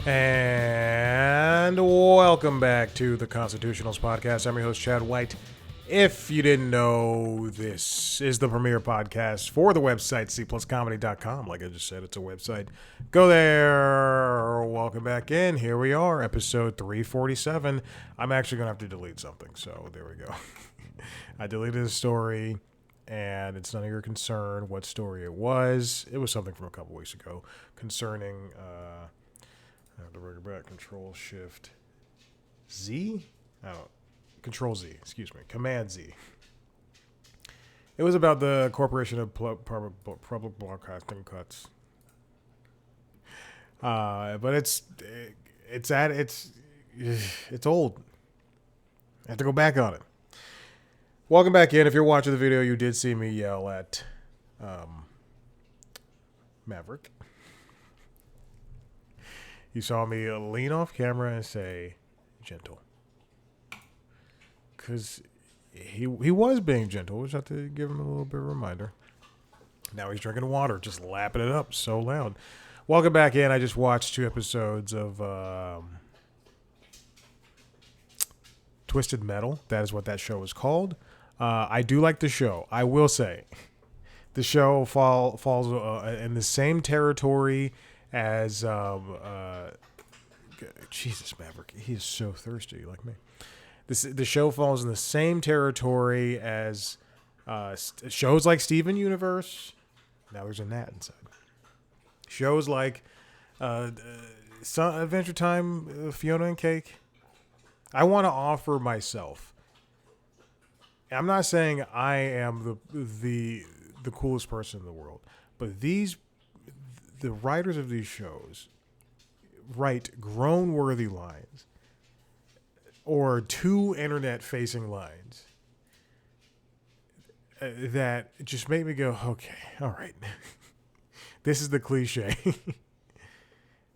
And welcome back to the Constitutionals Podcast. I'm your host, Chad White. If you didn't know, this is the premier podcast for the website, cpluscomedy.com. Like I just said, it's a website. Go there. Welcome back in. Here we are, episode 347. I'm actually going to have to delete something, so there we go. I deleted a story, and it's none of your concern what story it was. It was something from a couple weeks ago concerning... I have to bring it back. Control Shift Z? Oh, Control Z. Excuse me. Command Z. It was about the Corporation of Public Broadcasting Cuts. But it's old. I have to go back on it. Welcome back in. If you're watching the video, you did see me yell at Maverick. You saw me lean off camera and say, gentle. Because he was being gentle. We just have to give him a little bit of a reminder. Now he's drinking water, just lapping it up so loud. Welcome back in. I just watched 2 episodes of Twisted Metal. That is what that show is called. I do like the show. I will say. The show falls in the same territory as Jesus, Maverick, he is so thirsty like me. The show falls in the same territory as shows like Steven Universe. Now there's a gnat inside. Shows like Adventure Time, Fiona and Cake. I want to offer myself. I'm not saying I am the coolest person in the world, but the writers of these shows write groan-worthy lines or 2 internet-facing lines that just make me go, okay, all right. This is the cliche.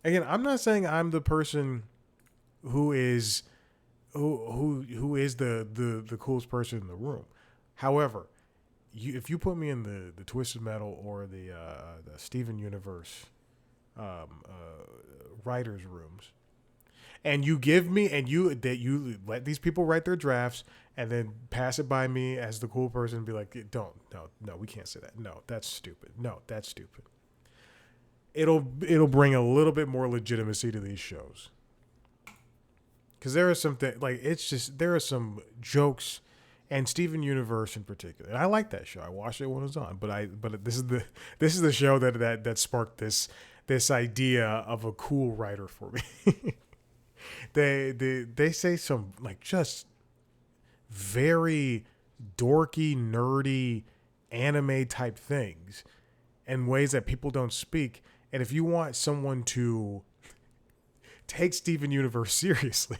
Again, I'm not saying I'm the person who is the coolest person in the room. However, if you put me in the Twisted Metal or the Steven Universe writers' rooms, and you give me you let these people write their drafts and then pass it by me as the cool person and be like, no, we can't say that. No, that's stupid. No, that's stupid. It'll bring a little bit more legitimacy to these shows. Because there are there are some jokes. And Steven Universe in particular, and I like that show. I watched it when it was on, but this is the show that sparked this idea of a cool writer for me. They say some like just very dorky, nerdy anime type things in ways that people don't speak. And if you want someone to take Steven Universe seriously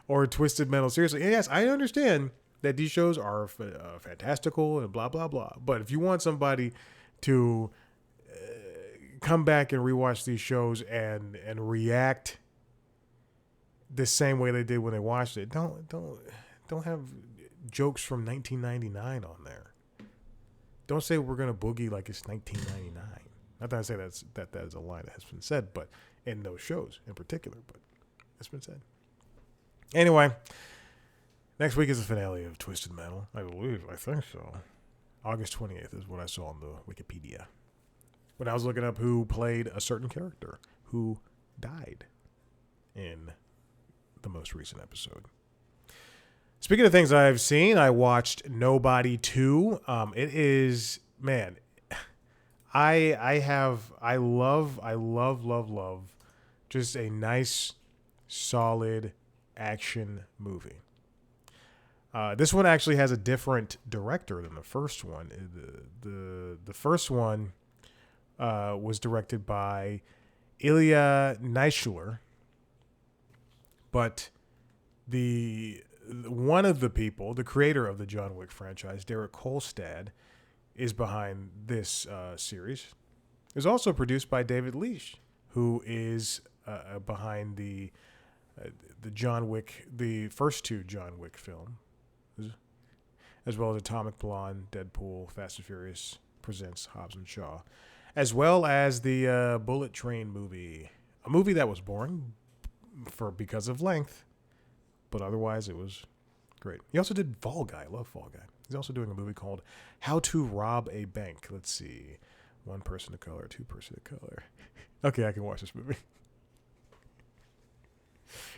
or Twisted Metal seriously, yes, I understand that these shows are fantastical and blah, blah, blah. But if you want somebody to come back and rewatch these shows and react the same way they did when they watched it, don't have jokes from 1999 on there. Don't say we're going to boogie like it's 1999. Not that I say that is a line that has been said, but in those shows in particular, but it's been said. Anyway, next week is the finale of Twisted Metal, I believe. I think so. August 28th is what I saw on the Wikipedia when I was looking up who played a certain character who died in the most recent episode. Speaking of things I've seen, I watched Nobody 2. It is, man, I love just a nice, solid action movie. This one actually has a different director than the first one. The first one was directed by Ilya Naishuller, but one of the people, the creator of the John Wick franchise, Derek Kolstad, is behind this series. It was also produced by David Leitch, who is behind the John Wick, the first 2 John Wick films, as well as Atomic Blonde, Deadpool, Fast and Furious Presents Hobbs and Shaw, as well as the Bullet Train movie A movie that was boring because of length, but otherwise it was great. He also did Fall Guy. I love Fall Guy. He's also doing a movie called How to Rob a Bank. Let's see. One person of color, two person of color. Okay, I can watch this movie.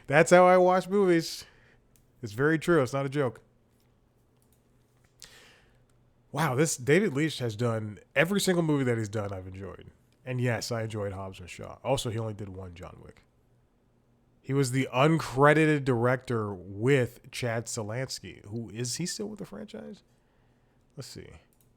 That's how I watch movies. It's very true. It's not a joke. Wow, this David Leitch has done every single movie that he's done I've enjoyed. And yes, I enjoyed Hobbs and Shaw. Also, he only did one John Wick. He was the uncredited director with Chad Stahelski. Who is he still with the franchise? Let's see.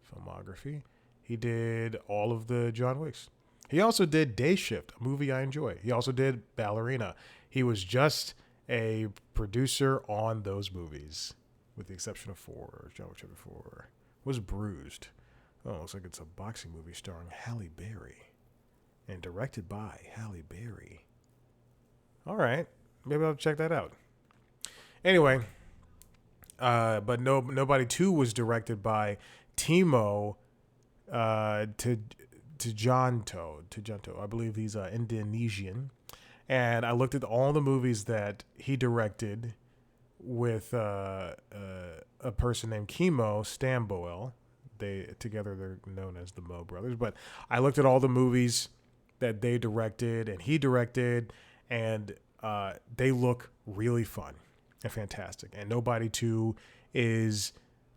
Filmography. He did all of the John Wicks. He also did Day Shift, a movie I enjoy. He also did Ballerina. He was just a producer on those movies, with the exception of 4. John Wick Chapter 4 was Bruised. Oh, looks like it's a boxing movie starring Halle Berry and directed by Halle Berry. All right, maybe I'll check that out. Anyway, but Nobody 2 was directed by Timo Tjahjanto. I believe he's Indonesian. And I looked at all the movies that he directed with a person named Kimo Stamboel. They're known as the Mo brothers. But I looked at all the movies that they directed and he directed, and they look really fun and fantastic. And Nobody 2 is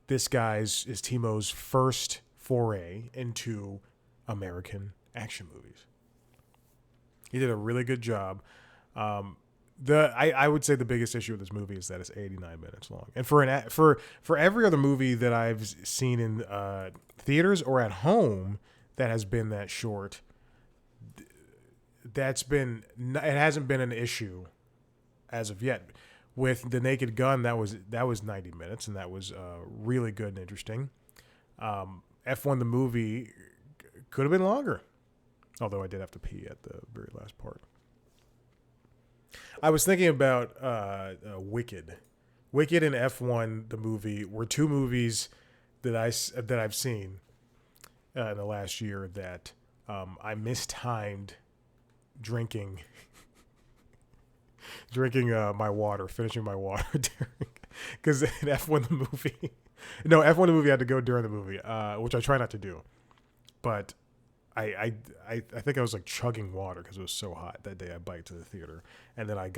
Timo's first foray into American action movies. He did a really good job. I would say the biggest issue with this movie is that it's 89 minutes long. And for every other movie that I've seen in theaters or at home that has been that short, it hasn't been an issue as of yet. With The Naked Gun, that was 90 minutes, and that was really good and interesting. F1 the movie could have been longer, although I did have to pee at the very last part. I was thinking about Wicked. Wicked and F1 the movie were two movies that I've seen in the last year that I mistimed drinking my water, finishing my water during, because in F1 the movie, F1 the movie I had to go during the movie, which I try not to do, but I think I was like chugging water because it was so hot that day. I biked to the theater, and then I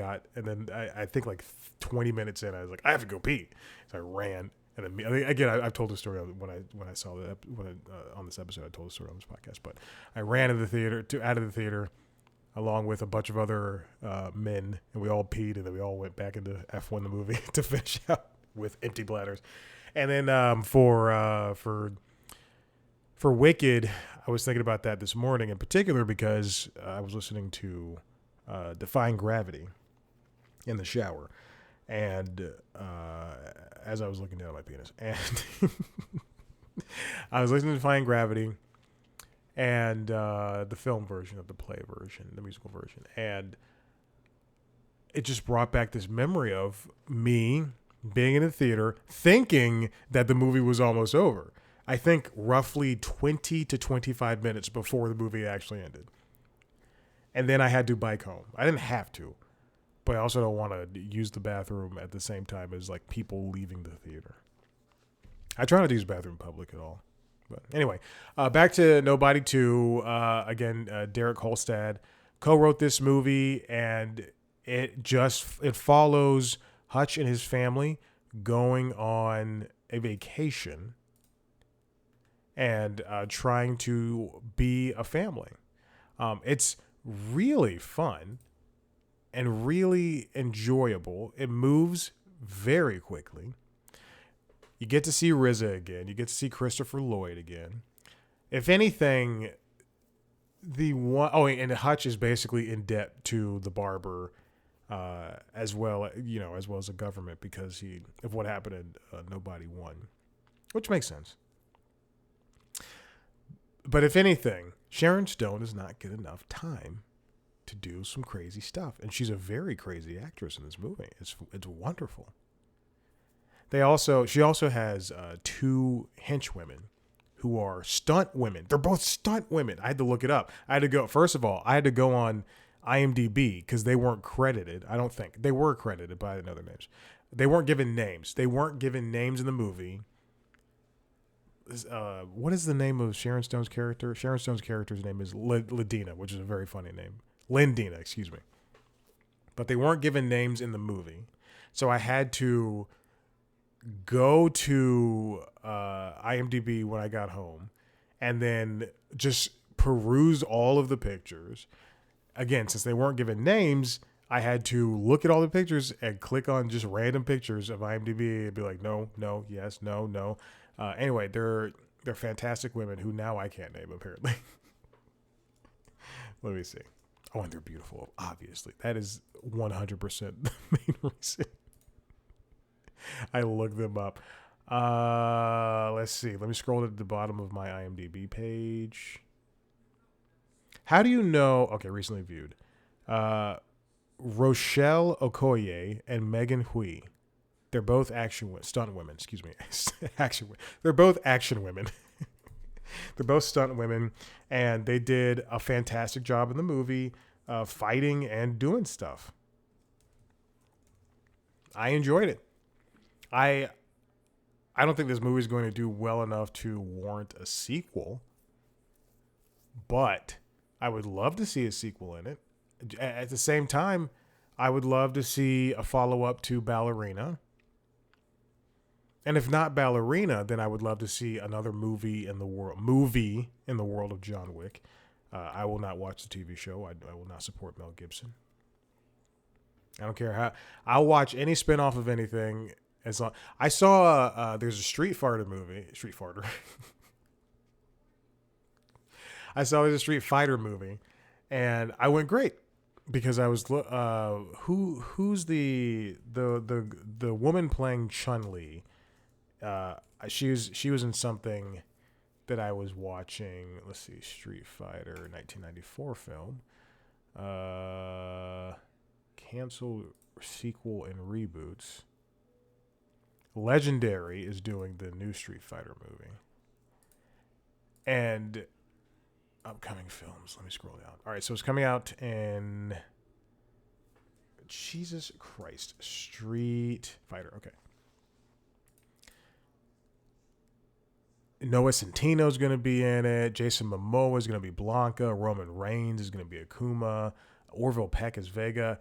think like 20 minutes in, I was like, I have to go pee, so I ran. And then, again, I've told the story when I saw that on this episode. I told the story on this podcast, but I ran out of the theater along with a bunch of other men, and we all peed, and then we all went back into F1 the movie to finish out with empty bladders. And then for Wicked, I was thinking about that this morning in particular because I was listening to Defying Gravity in the shower, and as I was looking down at my penis, and I was listening to Defying Gravity and the film version of the play version, the musical version, and it just brought back this memory of me being in a theater thinking that the movie was almost over. I think roughly 20 to 25 minutes before the movie actually ended. And then I had to bike home. I didn't have to, but I also don't want to use the bathroom at the same time as like people leaving the theater. I try not to use the bathroom in public at all. But anyway, back to Nobody 2. Again, Derek Kolstad co-wrote this movie, and it follows Hutch and his family going on a vacation and trying to be a family. It's really fun and really enjoyable. It moves very quickly. You get to see RZA again. You get to see Christopher Lloyd again. If anything, and Hutch is basically in debt to the barber, as well as the government because of what happened in Nobody 1, which makes sense. But if anything, Sharon Stone does not get enough time to do some crazy stuff, and she's a very crazy actress in this movie. It's wonderful. She also has 2 henchwomen who are stunt women. They're both stunt women. I had to look it up. First of all, I had to go on IMDb because they weren't credited. I don't think they were credited, but I didn't know their names. They weren't given names. They weren't given names in the movie. What is the name of Sharon Stone's character? Sharon Stone's character's name is Ladina, which is a very funny name. Lindina, excuse me. But they weren't given names in the movie. So I had to go to IMDb when I got home and then just peruse all of the pictures. Again, since they weren't given names, I had to look at all the pictures and click on just random pictures of IMDb and be like, no, no, yes, no, no. Anyway, they're fantastic women who now I can't name, apparently. Let me see. Oh, and they're beautiful, obviously. That is 100% the main reason I looked them up. Let's see. Let me scroll to the bottom of my IMDb page. How do you know? Okay, recently viewed. Rochelle Okoye and Megan Hui. They're both stunt women. Excuse me, action. They're both action women. They're both stunt women, and they did a fantastic job in the movie, fighting and doing stuff. I enjoyed it. I don't think this movie is going to do well enough to warrant a sequel, but I would love to see a sequel in it. At the same time, I would love to see a follow-up to Ballerina. And if not Ballerina, then I would love to see another movie in the world of John Wick. I will not watch the TV show. I will not support Mel Gibson. I don't care how. I'll watch any spinoff of anything. As long I saw there's a Street Fighter movie. Street Fighter. I saw there's a Street Fighter movie, and I went great because I was who's the woman playing Chun-Li. She was in something that I was watching. Let's see, Street Fighter 1994 film. Cancel sequel and reboots. Legendary is doing the new Street Fighter movie. And upcoming films. Let me scroll down. All right, so it's coming out in Jesus Christ, Street Fighter. Okay. Noah Centino is going to be in it. Jason Momoa is going to be Blanca. Roman Reigns is going to be Akuma. Orville Peck is Vega.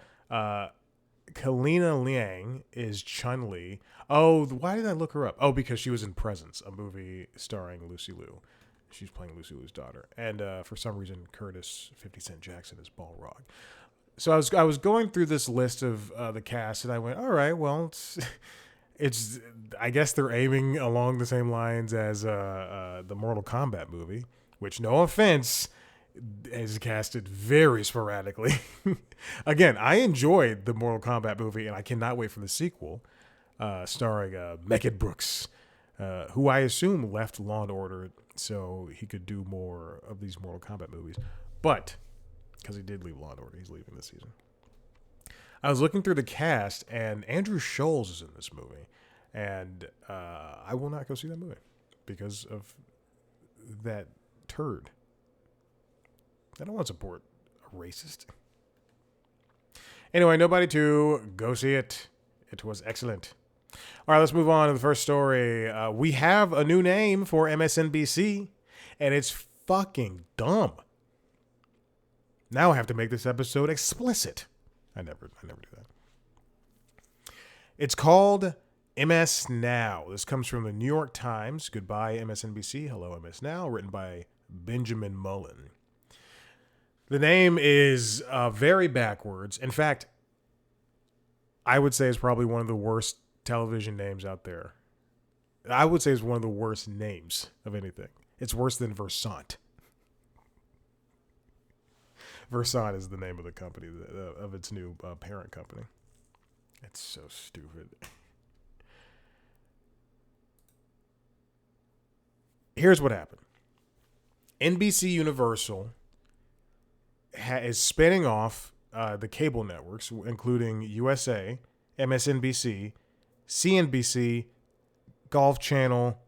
Kalina Liang is Chun-Li. Oh, why did I look her up? Oh, because she was in Presence, a movie starring Lucy Liu. She's playing Lucy Liu's daughter. And for some reason, Curtis 50 Cent Jackson is Balrog. So I was going through this list of the cast, and I went, all right, well, it's I guess they're aiming along the same lines as the Mortal Kombat movie, which, no offense, is casted very sporadically. Again, I enjoyed the Mortal Kombat movie, and I cannot wait for the sequel, starring Mehcad Brooks, who I assume left Law and Order so he could do more of these Mortal Kombat movies. But, because he did leave Law and Order, he's leaving this season. I was looking through the cast, and Andrew Scholes is in this movie. And I will not go see that movie because of that turd. I don't want to support a racist. Anyway, Nobody 2, go see it. It was excellent. All right, let's move on to the first story. We have a new name for MSNBC, and it's fucking dumb. Now I have to make this episode explicit. I never do that. It's called MS Now. This comes from the New York Times. Goodbye, MSNBC. Hello, MS Now. Written by Benjamin Mullen. The name is very backwards. In fact, I would say it's probably one of the worst television names out there. I would say it's one of the worst names of anything. It's worse than Versant. Versant is the name of the company, of its new parent company. It's so stupid. Here's what happened. NBC Universal is spinning off the cable networks, including USA, MSNBC, CNBC, Golf Channel,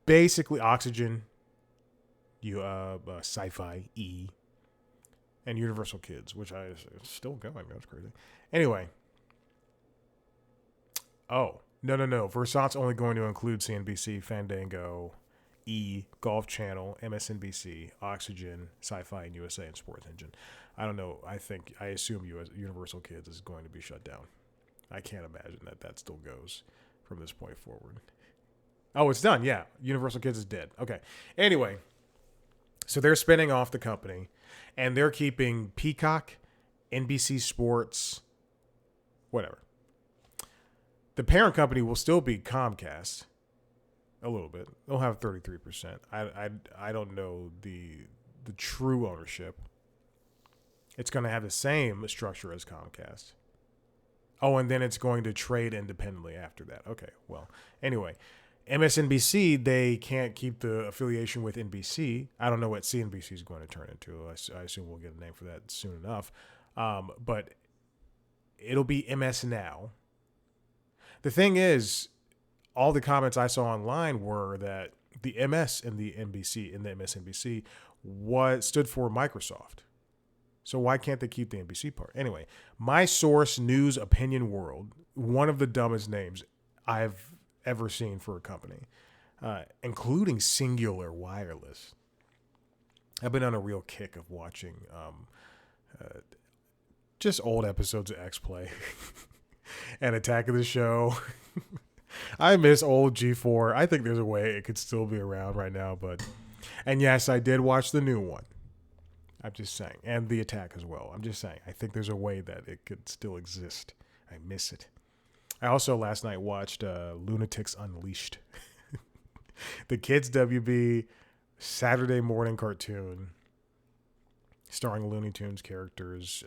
basically Oxygen, Sci-Fi, E, and Universal Kids, which is still going. That's crazy. Anyway. Oh, no. Versant's only going to include CNBC, Fandango, Golf Channel, MSNBC, Oxygen, Sci-Fi, and USA, and Sports Engine. I don't know. I assume Universal Kids is going to be shut down. I can't imagine that still goes from this point forward. Oh, it's done. Yeah. Universal Kids is dead. Okay. Anyway, so they're spinning off the company, and they're keeping Peacock, NBC Sports, whatever. The parent company will still be Comcast, a little bit. They'll have 33%. I don't know the true ownership. It's going to have the same structure as Comcast. Oh, and then it's going to trade independently after that. Okay, well, anyway. MSNBC, they can't keep the affiliation with NBC. I don't know what CNBC is going to turn into. I assume we'll get a name for that soon enough. But it'll be MS Now. The thing is, all the comments I saw online were that the MS in the MSNBC stood for Microsoft. So why can't they keep the NBC part? Anyway, My Source News Opinion World, one of the dumbest names I've ever seen for a company, including Singular Wireless. I've been on a real kick of watching just old episodes of X-Play and Attack of the Show. I miss old G4. I think there's a way it could still be around right now, and yes, I did watch the new one. I'm just saying. And the Attack as well. I'm just saying. I think there's a way that it could still exist. I miss it. I also last night watched Lunatics Unleashed. The Kids WB Saturday morning cartoon starring Looney Tunes characters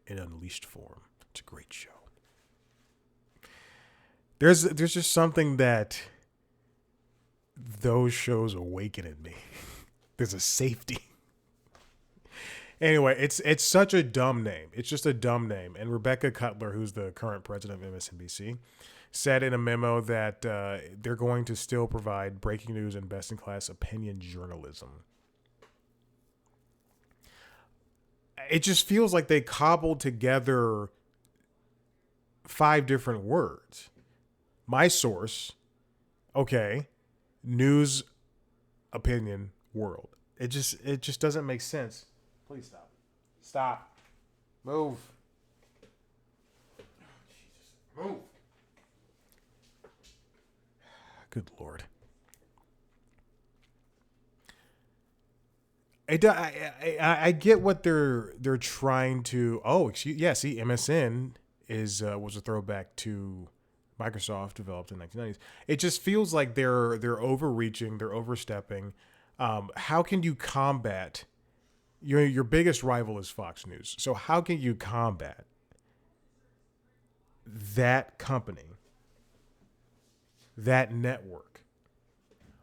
in unleashed form. It's a great show. There's just something that those shows awaken in me. There's a safety. Anyway, it's such a dumb name. It's just a dumb name. And Rebecca Cutler, who's the current president of MSNBC, said in a memo that they're going to still provide breaking news and best-in-class opinion journalism. It just feels like they cobbled together 5 different words. My Source, okay, news, opinion, world. It just doesn't make sense. Please stop. Stop. Move. Oh, Jesus. Move. Good Lord. I get what they're trying to. Oh, excuse. Yeah. See, MSN was a throwback to Microsoft, developed in the 1990s. It just feels like they're overreaching. They're overstepping. How can you combat? Your biggest rival is Fox News. So how can you combat that company, that network,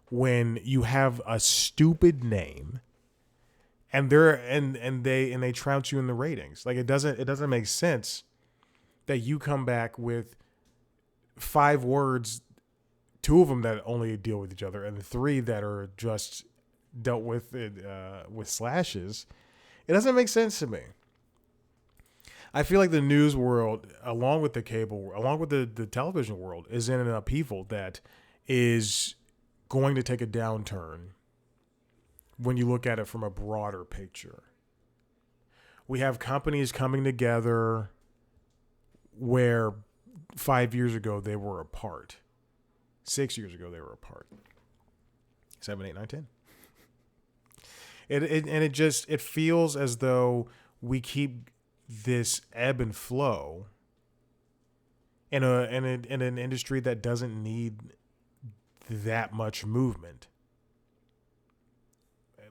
when you have a stupid name and they trounce you in the ratings? Like it doesn't make sense that you come back with 5 words, 2 of them that only deal with each other, and the 3 that are just dealt with with slashes. It doesn't make sense to me. I feel like the news world, along with the cable, along with the television world, is in an upheaval that is going to take a downturn when you look at it from a broader picture. We have companies coming together where 5 years ago they were apart. 6 years ago they were apart. 7, 8, 9, 10. It feels as though we keep this ebb and flow in an industry that doesn't need that much movement.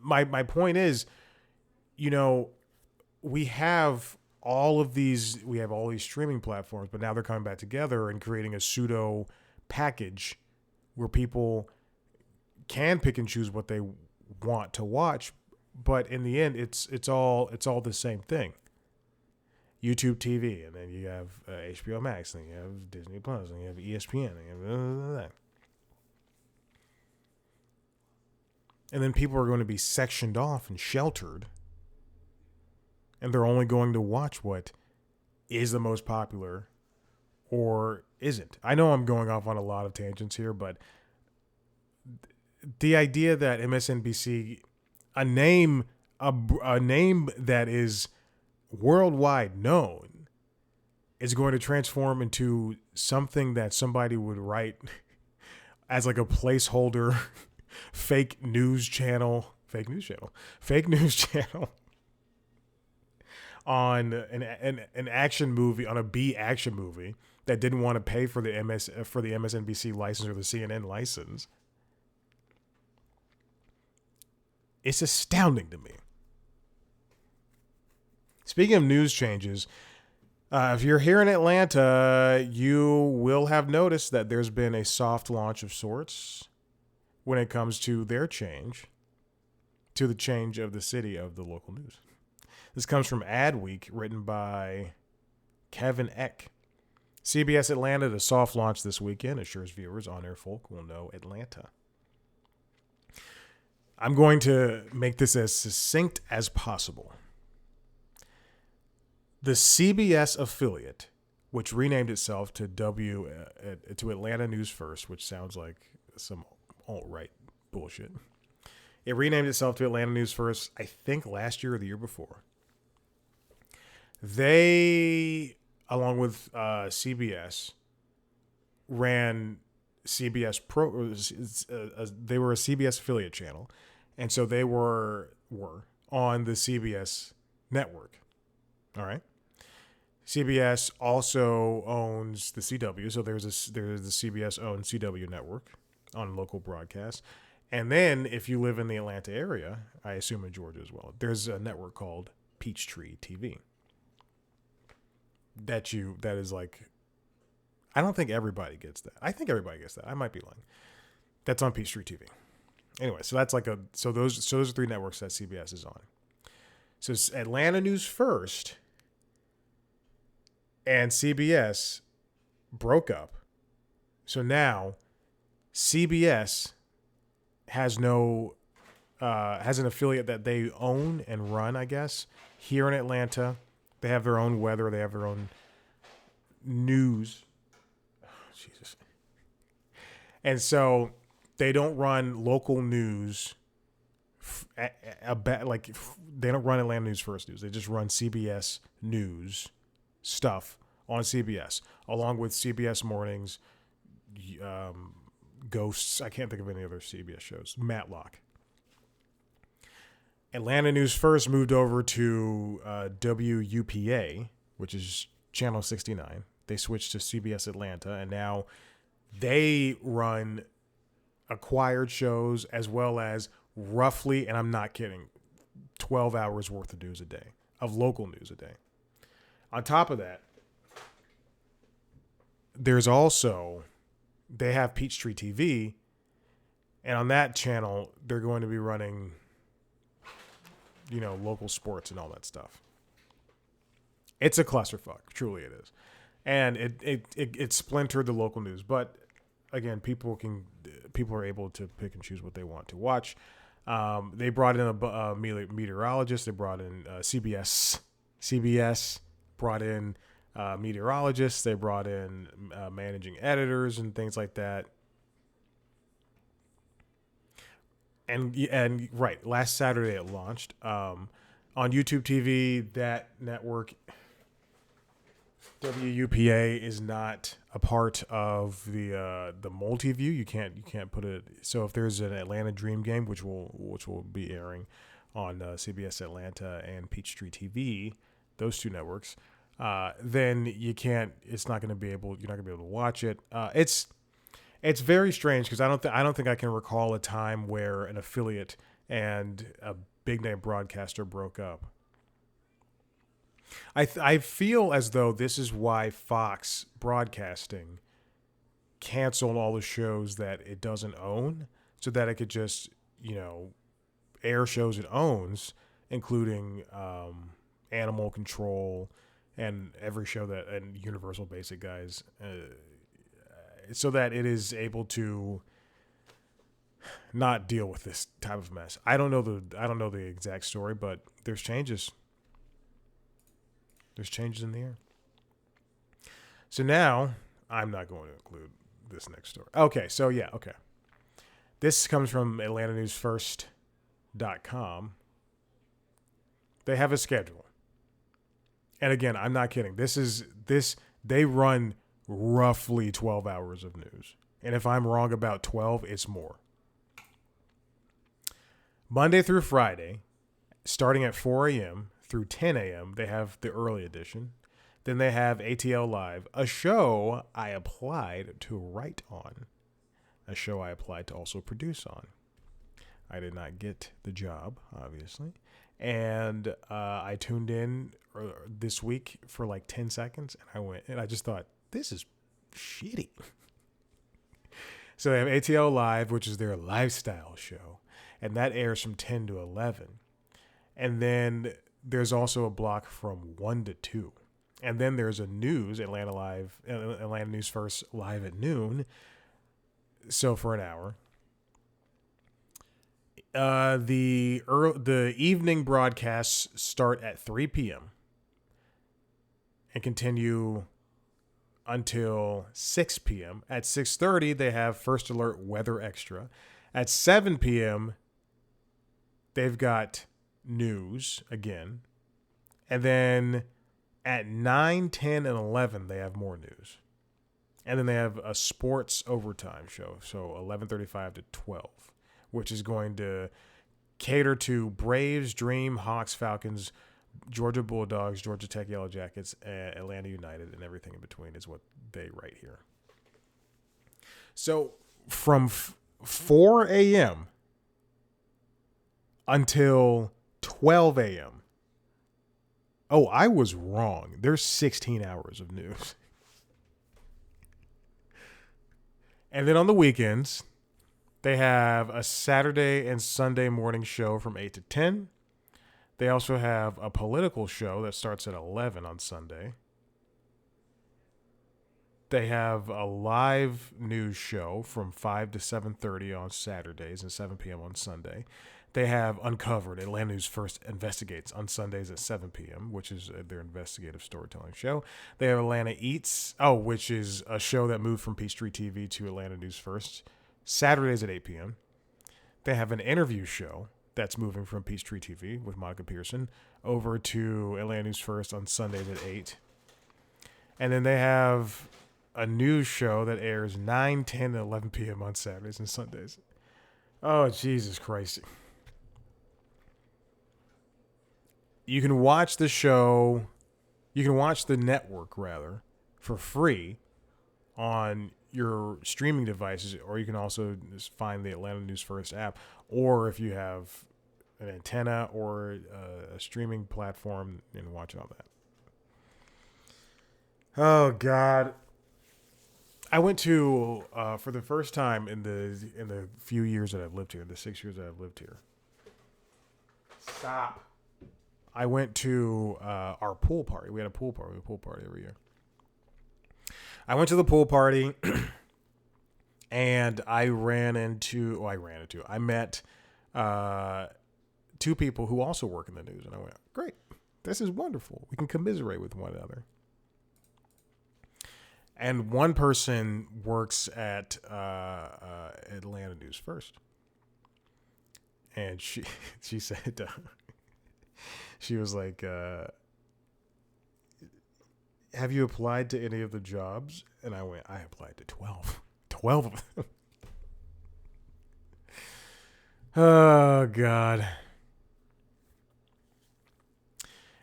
My point is, we have all these streaming platforms, but now they're coming back together and creating a pseudo package where people can pick and choose what they want to watch, but in the end, it's all the same thing. YouTube TV, and then you have HBO Max, and then you have Disney Plus, and you have ESPN, and you have that. And then people are going to be sectioned off and sheltered and they're only going to watch what is the most popular or isn't. I know I'm going off on a lot of tangents here, but the idea that MSNBC, a name that is worldwide known, is going to transform into something that somebody would write as like a placeholder fake news channel on an action movie, on a B action movie that didn't want to pay for the MSNBC license or the CNN license. It's astounding to me. Speaking of news changes, if you're here in Atlanta, you will have noticed that there's been a soft launch of sorts when it comes to their change, to the change of the city of the local news. This comes from Adweek, written by Kevin Eck. CBS Atlanta to soft launch this weekend assures viewers on-air folk will know Atlanta. I'm going to make this as succinct as possible. The CBS affiliate, which renamed itself to Atlanta News First, which sounds like some alt-right bullshit. It renamed itself to Atlanta News First, I think last year or the year before. They, along with CBS, ran CBS Pro. They were a CBS affiliate channel, and so they were on the CBS network. All right. CBS also owns the CW, so there's the CBS owned CW network on local broadcasts. And then if you live in the Atlanta area, I assume in Georgia as well, there's a network called Peachtree TV. That is like, I don't think everybody gets that. I think everybody gets that. I might be lying. That's on Peachtree TV. Anyway, so that's like those are three networks that CBS is on. So it's Atlanta News First and CBS broke up. So now CBS has has an affiliate that they own and run, I guess, here in Atlanta. They have their own weather. They have their own news. Oh, Jesus. And so they don't run local news. They don't run Atlanta News First News. They just run CBS News stuff on CBS, along with CBS Mornings, Ghosts. I can't think of any other CBS shows. Matlock. Atlanta News First moved over to WUPA, which is Channel 69. They switched to CBS Atlanta, and now they run acquired shows as well as roughly, and I'm not kidding, 12 hours worth of news a day, of local news a day. On top of that, there's also, they have Peachtree TV, and on that channel, they're going to be running, local sports and all that stuff. It's a clusterfuck. Truly it is. And it splintered the local news. But again, people are able to pick and choose what they want to watch. They brought in a meteorologist. They brought in CBS. CBS brought in meteorologists. They brought in managing editors and things like that. And right, last Saturday it launched on YouTube TV. That network, WUPA, is not a part of the multi-view. You can't put it. So if there's an Atlanta Dream game, which will be airing on CBS Atlanta and Peachtree TV, those two networks, then you can't. It's not going to be able. You're not going to be able to watch it. It's very strange because I don't think I can recall a time where an affiliate and a big name broadcaster broke up. I feel as though this is why Fox Broadcasting canceled all the shows that it doesn't own, so that it could just air shows it owns, including Animal Control and every show and Universal Basic Guys. So that it is able to not deal with this type of mess. I don't know the exact story, but there's changes. There's changes in the air. So now, I'm not going to include this next story. Okay, so yeah, okay. This comes from AtlantaNewsFirst.com. They have a schedule. And again, I'm not kidding. They run roughly 12 hours of news. And if I'm wrong about 12, it's more. Monday through Friday, starting at 4 a.m. through 10 a.m., they have the early edition. Then they have ATL Live, a show I applied to write on, a show I applied to also produce on. I did not get the job, obviously. And I tuned in this week for like 10 seconds, and I just thought, this is shitty. So they have ATL Live, which is their lifestyle show, and that airs from 10 to 11. And then there's also a block from 1 to 2. And then there's a news, Atlanta News First live at noon. So for an hour. The evening broadcasts start at 3 p.m. and continue until 6 p.m. At 6:30, they have First Alert Weather Extra. At 7 p.m., they've got news again. And then at 9, 10, and 11, they have more news. And then they have a sports overtime show, so 11:35 to 12, which is going to cater to Braves, Dream, Hawks, Falcons, Georgia Bulldogs, Georgia Tech Yellow Jackets, Atlanta United, and everything in between is what they write here. So from 4 a.m. until 12 a.m. Oh, I was wrong. There's 16 hours of news. And then on the weekends, they have a Saturday and Sunday morning show from 8 to 10. They also have a political show that starts at 11 on Sunday. They have a live news show from 5 to 7:30 on Saturdays and 7 p.m. on Sunday. They have Uncovered, Atlanta News First Investigates on Sundays at 7 p.m., which is their investigative storytelling show. They have Atlanta Eats, which is a show that moved from Peachtree TV to Atlanta News First, Saturdays at 8 p.m. They have an interview show that's moving from Peachtree TV with Monica Pearson over to Atlanta News First on Sundays at 8. And then they have a news show that airs 9, 10, and 11 p.m. on Saturdays and Sundays. Oh, Jesus Christ. You can watch the show, you can watch the network, rather, for free on your streaming devices, or you can also just find the Atlanta News First app, or if you have an antenna or a streaming platform, and watch all that. Oh, God. I went to, for the first time in the few years that I've lived here, the 6 years that I've lived here. Stop. I went to our pool party. We had a pool party every year. I went to the pool party and I met two people who also work in the news. And I went, great, this is wonderful. We can commiserate with one another. And one person works at Atlanta News First. And she said, she was like, have you applied to any of the jobs? And I went, I applied to 12. 12 of them. Oh, God.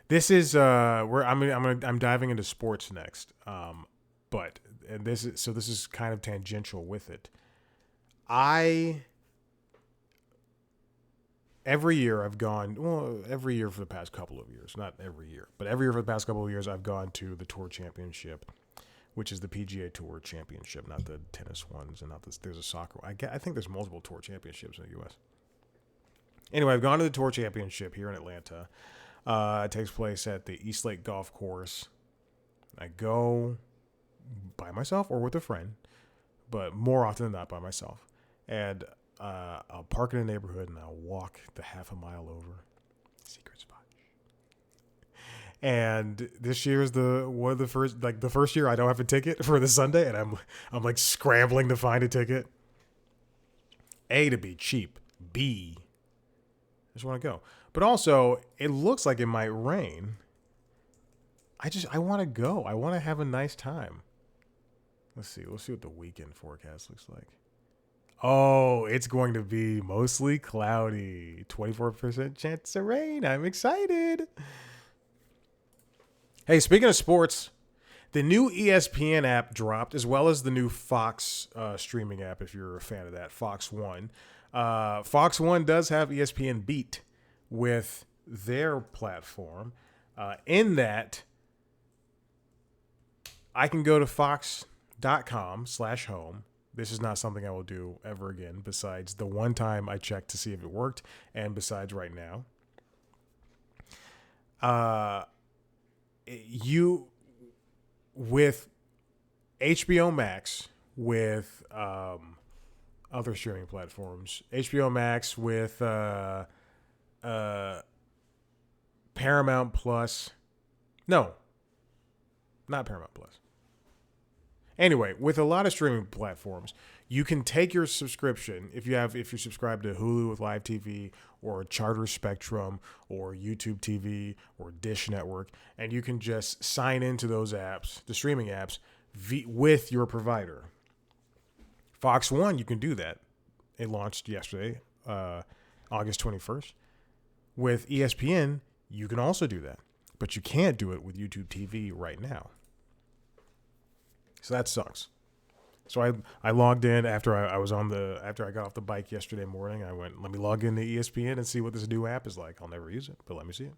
This is where I'm diving into sports next. This is kind of tangential with it. Every year for the past couple of years, not every year, but every year for the past couple of years, I've gone to the Tour Championship, which is the PGA Tour Championship, not the tennis ones, and not this. There's a soccer. I think there's multiple Tour Championships in the U.S. Anyway, I've gone to the Tour Championship here in Atlanta. It takes place at the East Lake Golf Course. I go by myself or with a friend, but more often than not by myself. And I'll park in a neighborhood and I'll walk the half a mile over. Secret spot. And this year's the first year I don't have a ticket for the Sunday, and I'm like scrambling to find a ticket. A, to be cheap. B, I just want to go. But also, it looks like it might rain. I want to go. I want to have a nice time. Let's see. Let's see what the weekend forecast looks like. Oh, it's going to be mostly cloudy. 24% chance of rain. I'm excited. Hey, speaking of sports, the new ESPN app dropped, as well as the new Fox streaming app, if you're a fan of that, Fox One. Fox One does have ESPN Beat with their platform. In that, I can go to fox.com/home. This is not something I will do ever again, besides the one time I checked to see if it worked, and besides right now. You, with HBO Max, with other streaming platforms, HBO Max with Paramount Plus. No, not Paramount Plus. Anyway, with a lot of streaming platforms, you can take your subscription if you subscribe to Hulu with live TV or Charter Spectrum or YouTube TV or Dish Network, and you can just sign into those apps, the streaming apps, with your provider. Fox One, you can do that. It launched yesterday, August 21st. With ESPN, you can also do that, but you can't do it with YouTube TV right now. So that sucks. So I logged in after I got off the bike yesterday morning. I went, let me log into ESPN and see what this new app is like. I'll never use it, but let me see it.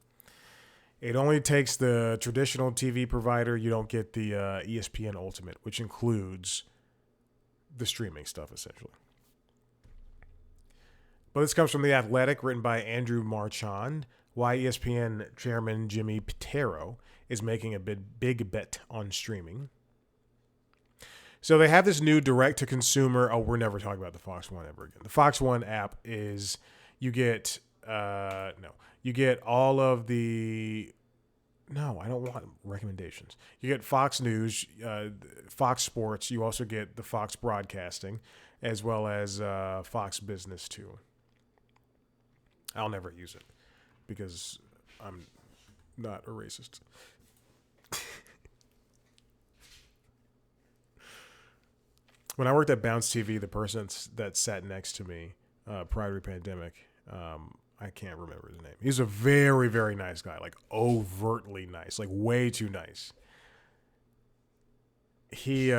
It only takes the traditional TV provider. You don't get the ESPN Ultimate, which includes the streaming stuff, essentially. But this comes from The Athletic, written by Andrew Marchand. Why ESPN chairman Jimmy Pitaro is making a big bet on streaming. So they have this new direct-to-consumer. Oh, we're never talking about the Fox One ever again. The Fox One app is you get all of the. No, I don't want recommendations. You get Fox News, Fox Sports. You also get the Fox Broadcasting, as well as Fox Business too. I'll never use it because I'm not a racist. When I worked at Bounce TV, the person that sat next to me prior to the pandemic, I can't remember his name. He's a very, very nice guy, like overtly nice, like way too nice. He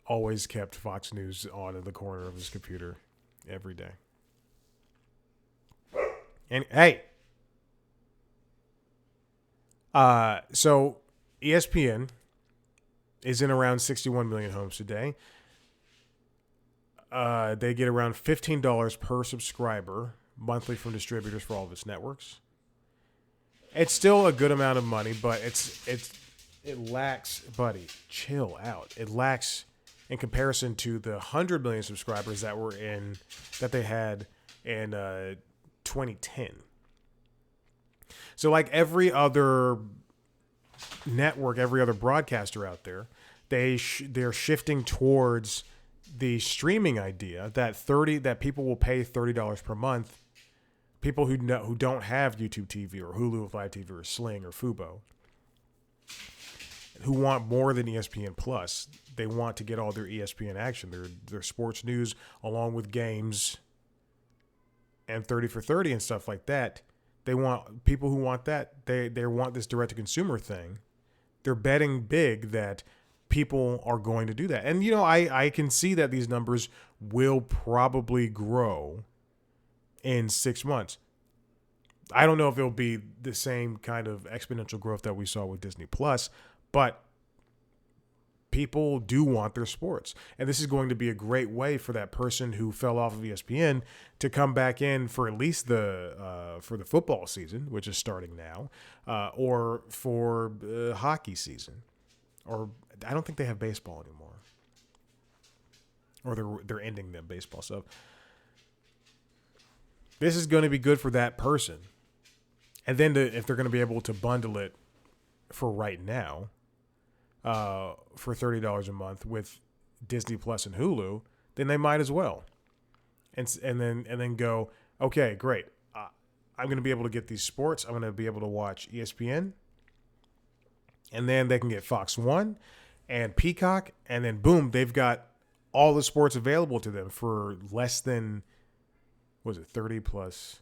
always kept Fox News on in the corner of his computer every day. And hey, so ESPN is in around 61 million homes today. They get around $15 per subscriber monthly from distributors for all of its networks. It's still a good amount of money, but it lacks, buddy, chill out. It lacks in comparison to the 100 million subscribers that they had in 2010. So like every other network, every other broadcaster out there, they're shifting towards the streaming idea that people will pay $30 per month. People who don't have YouTube TV or Hulu with Live TV or Sling or Fubo, who want more than ESPN Plus. They want to get all their ESPN action, their sports news, along with games and 30 for 30 and stuff like that. They want people who want that. They want this direct to consumer thing. They're betting big that people are going to do that. And, I can see that these numbers will probably grow in 6 months. I don't know if it'll be the same kind of exponential growth that we saw with Disney Plus, but people do want their sports. And this is going to be a great way for that person who fell off of ESPN to come back in for at least for the football season, which is starting now, or for hockey season. Or I don't think they have baseball anymore. Or they're ending the baseball. So this is going to be good for that person. And then if they're going to be able to bundle it for right now, for $30 a month with Disney Plus and Hulu, then they might as well. And then go, okay, great. I'm going to be able to get these sports. I'm going to be able to watch ESPN, and then they can get Fox One and Peacock, and then boom, they've got all the sports available to them for less than, what was it, 30 plus?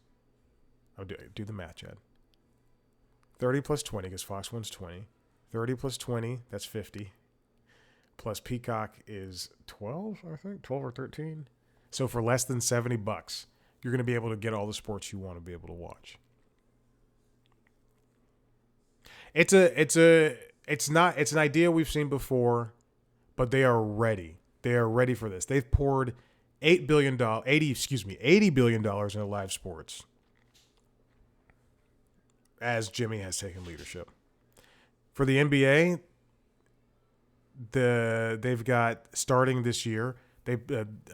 I'll do the math, Chad. 30 plus 20, because Fox One's 20. 30 plus 20, that's 50. Plus Peacock is 12, I think, 12 or 13. So for less than $70, you're going to be able to get all the sports you want to be able to watch. It's an idea we've seen before, but they are ready. They are ready for this. They've poured $80 billion into live sports as Jimmy has taken leadership. For the NBA, they've got, starting this year, they've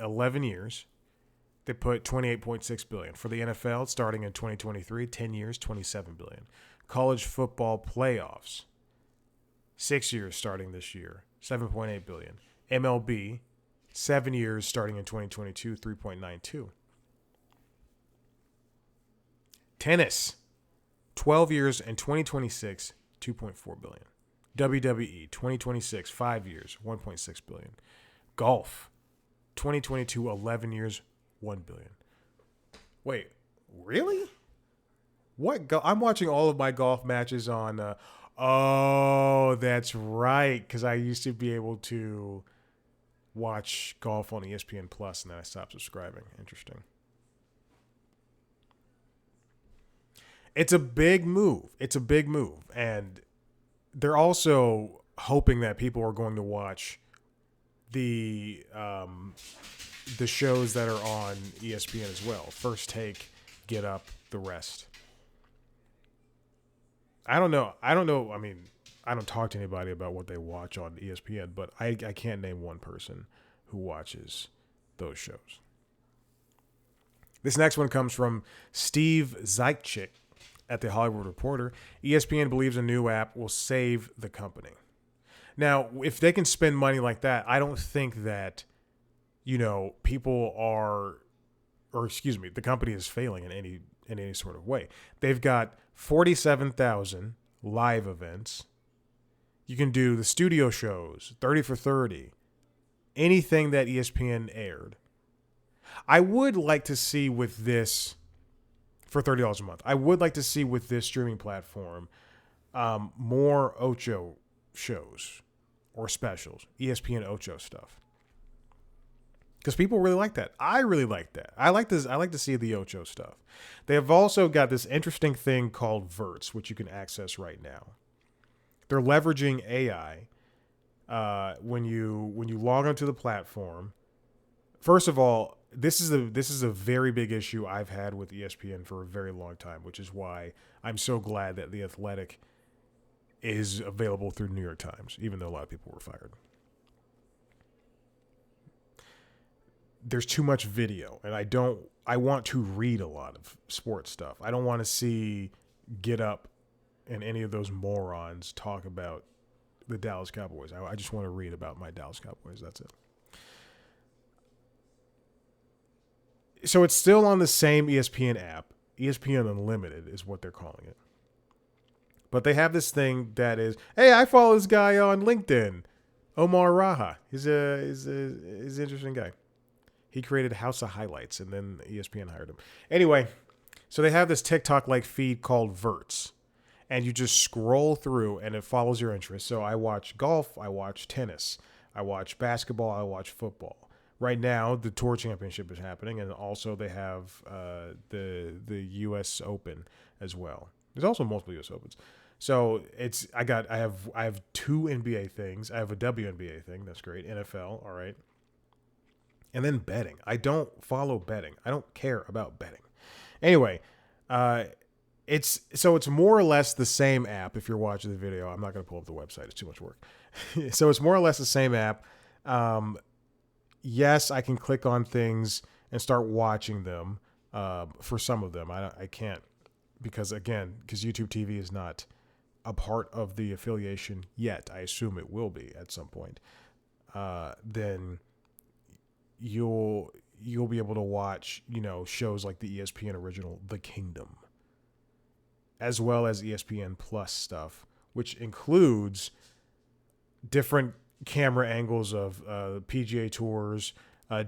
11 years. They put $28.6 billion. For the NFL, starting in 2023, 10 years, $27 billion. College football playoffs, 6 years starting this year, $7.8 billion. MLB, 7 years starting in 2022, $3.92. Tennis, 12 years and 2026, $2.4 billion. WWE, 2026, 5 years, $1.6 billion. Golf, 2022, 11 years, $1 billion. Wait, really? What? I'm watching all of my golf matches on. Oh, that's right. Because I used to be able to watch golf on ESPN Plus, and then I stopped subscribing. Interesting. It's a big move. And they're also hoping that people are going to watch the shows that are on ESPN as well. First Take, Get Up, the rest. I don't know. I mean, I don't talk to anybody about what they watch on ESPN, but I can't name one person who watches those shows. This next one comes from Steve Zeitchik at The Hollywood Reporter. ESPN believes a new app will save the company. Now, if they can spend money like that, I don't think that, people are, the company is failing in any sort of way. They've got 47,000 live events. You can do the studio shows, 30 for 30, anything that ESPN aired. I would like to see with this, for $30 a month, I would like to see with this streaming platform more Ocho shows or specials, ESPN Ocho stuff. Because people really like that. I really like that. I like to see the Ocho stuff. They have also got this interesting thing called Verts, which you can access right now. They're leveraging AI when you log onto the platform. First of all, this is a very big issue I've had with ESPN for a very long time, which is why I'm so glad that The Athletic is available through New York Times, even though a lot of people were fired. There's too much video, and I want to read a lot of sports stuff. I don't want to see Get Up and any of those morons talk about the Dallas Cowboys. I just want to read about my Dallas Cowboys. That's it. So it's still on the same ESPN app. ESPN Unlimited is what they're calling it. But they have this thing that is, hey, I follow this guy on LinkedIn, Omar Raha. He's an interesting guy. He created House of Highlights, and then ESPN hired him. Anyway, so they have this TikTok-like feed called Verts, and you just scroll through, and it follows your interests. So I watch golf, I watch tennis, I watch basketball, I watch football. Right now, the Tour Championship is happening, and also they have the U.S. Open as well. There's also multiple U.S. Opens. So I have two NBA things. I have a WNBA thing. That's great. NFL. All right. And then betting. I don't follow betting. I don't care about betting. Anyway, it's more or less the same app. If you're watching the video, I'm not going to pull up the website. It's too much work. So it's more or less the same app. Yes, I can click on things and start watching them. For some of them, I can't because YouTube TV is not a part of the affiliation yet, I assume it will be at some point, then you'll be able to watch, shows like the ESPN original The Kingdom, as well as ESPN Plus stuff, which includes different camera angles of PGA tours,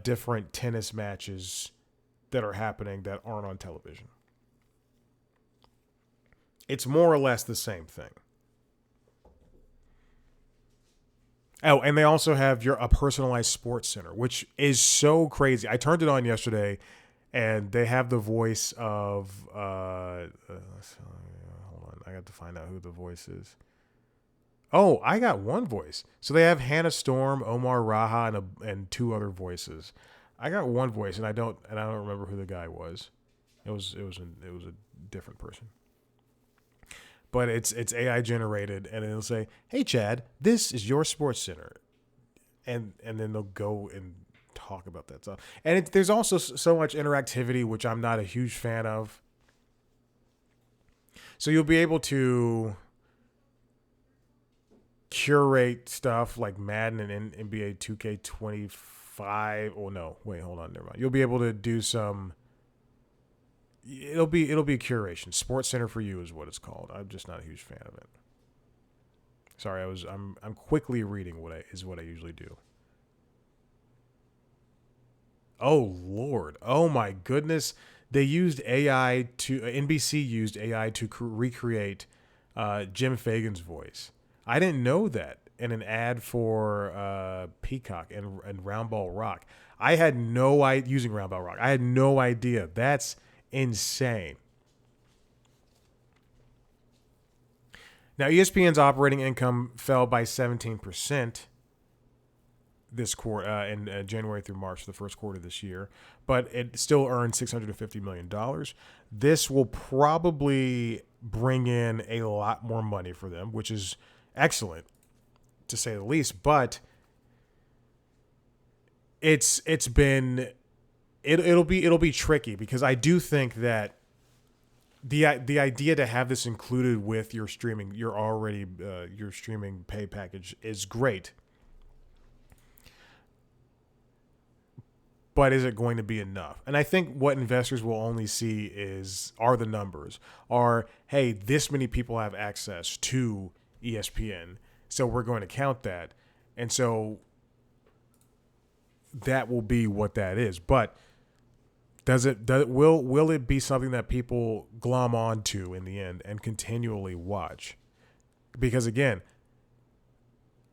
different tennis matches that are happening that aren't on television. It's more or less the same thing. Oh, and they also have a personalized sports center, which is so crazy. I turned it on yesterday, and they have the voice of hold on, I got to find out who the voice is. Oh, I got one voice. So they have Hannah Storm, Omar Raha, and two other voices. I got one voice, and I don't remember who the guy was. It was a different person. But it's AI generated, and it'll say, "Hey Chad, this is your sports center," and then they'll go and talk about that stuff. And there's also so much interactivity, which I'm not a huge fan of. So you'll be able to curate stuff like Madden and NBA 2K25. Oh no, wait, hold on, never mind. You'll be able to do some. It'll be a curation. Sports Center for You is what it's called. I'm just not a huge fan of it. Sorry, I'm quickly reading what I usually do. Oh Lord, oh my goodness, they used AI to NBC used AI to recreate Jim Fagan's voice. I didn't know that in an ad for Peacock and Roundball Rock. I had no idea using Roundball Rock. I had no idea. That's insane. Now, ESPN's operating income fell by 17% this quarter in January through March, the first quarter of this year, but it still earned $650 million. This will probably bring in a lot more money for them, which is excellent, to say the least. But it'll be tricky, because I do think that the idea to have this included with your streaming pay package is great. But is it going to be enough? And I think what investors will only see are the numbers. Hey, this many people have access to ESPN, so we're going to count that. And so that will be what that is. But will it be something that people glom onto in the end and continually watch? Because again,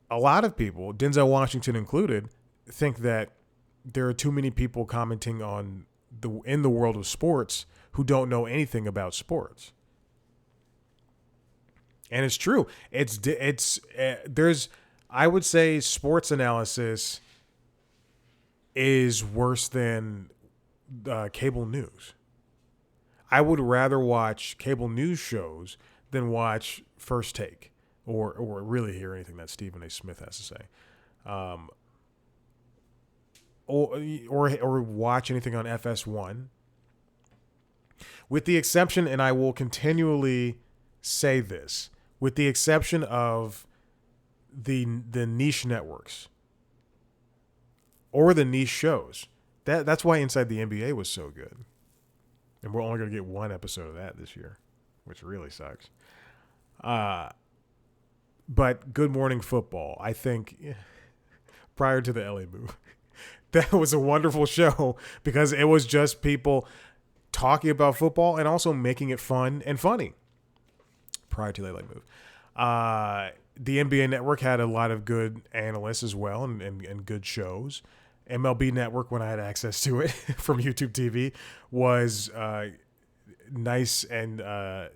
a lot of people, Denzel Washington included, think that there are too many people commenting in the world of sports who don't know anything about sports. And it's true. I would say sports analysis is worse than cable news. I would rather watch cable news shows than watch First Take or really hear anything that Stephen A. Smith has to say, or watch anything on FS1. With the exception, and I will continually say this, with the exception of the niche networks or the niche shows. That's why Inside the NBA was so good. And we're only going to get one episode of that this year, which really sucks. But Good Morning Football, I think, prior to the LA move, that was a wonderful show because it was just people talking about football and also making it fun and funny prior to the LA move. The NBA Network had a lot of good analysts as well and good shows. MLB Network, when I had access to it from YouTube TV, was nice and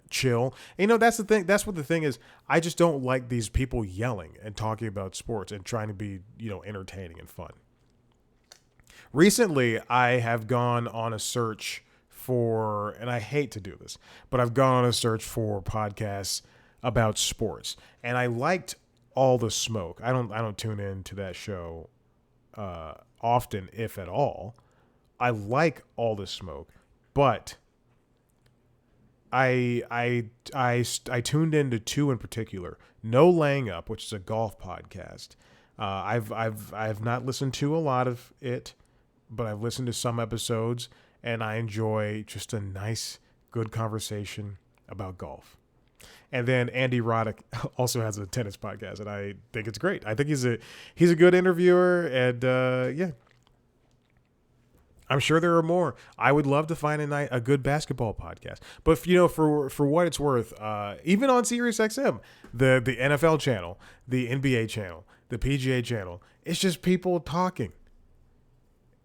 chill. And, that's the thing. That's what the thing is. I just don't like these people yelling and talking about sports and trying to be, entertaining and fun. Recently, I have gone on a search for, and I hate to do this, but I've gone on a search for podcasts about sports, and I liked All the Smoke. I don't tune into that show often, if at all. I like All the Smoke, but I tuned into two in particular. No Laying Up, which is a golf podcast. I've not listened to a lot of it, but I've listened to some episodes, and I enjoy just a nice, good conversation about golf. And then Andy Roddick also has a tennis podcast, and I think it's great. I think he's a good interviewer, and yeah, I'm sure there are more. I would love to find a good basketball podcast. But for what it's worth, even on SiriusXM, the NFL channel, the NBA channel, the PGA channel, it's just people talking.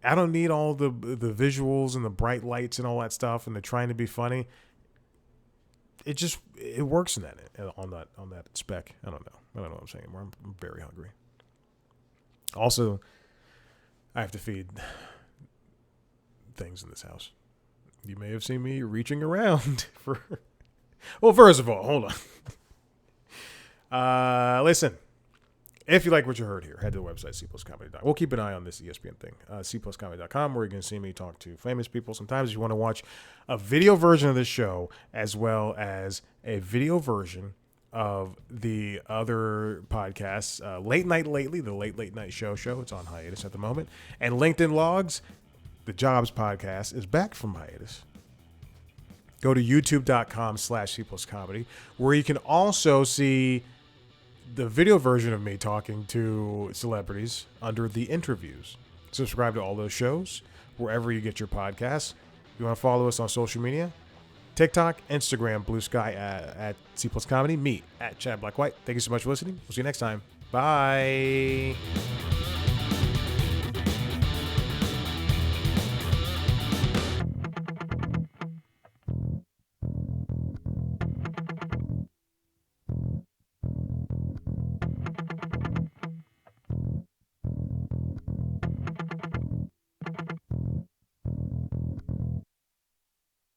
I don't need all the visuals and the bright lights and all that stuff and the trying to be funny. It works in that on that spec. I don't know what I'm saying anymore. I'm very hungry. Also, I have to feed things in this house. You may have seen me reaching around for. Well, first of all, hold on. Listen, if you like what you heard here, head to the website cpluscomedy.com. We'll keep an eye on this ESPN thing, cpluscomedy.com, where you can see me talk to famous people. Sometimes if you want to watch a video version of this show as well as a video version of the other podcasts, Late Night Lately, the Late Night Show. It's on hiatus at the moment, and LinkedIn Logs, the Jobs podcast, is back from hiatus. Go to youtube.com/cpluscomedy, where you can also see the video version of me talking to celebrities under the interviews. Subscribe to all those shows wherever you get your podcasts. You want to follow us on social media? TikTok, Instagram, Blue Sky at cpluscomedy, me at Chad Blackwhite. Thank you so much for listening. We'll see you next time. Bye.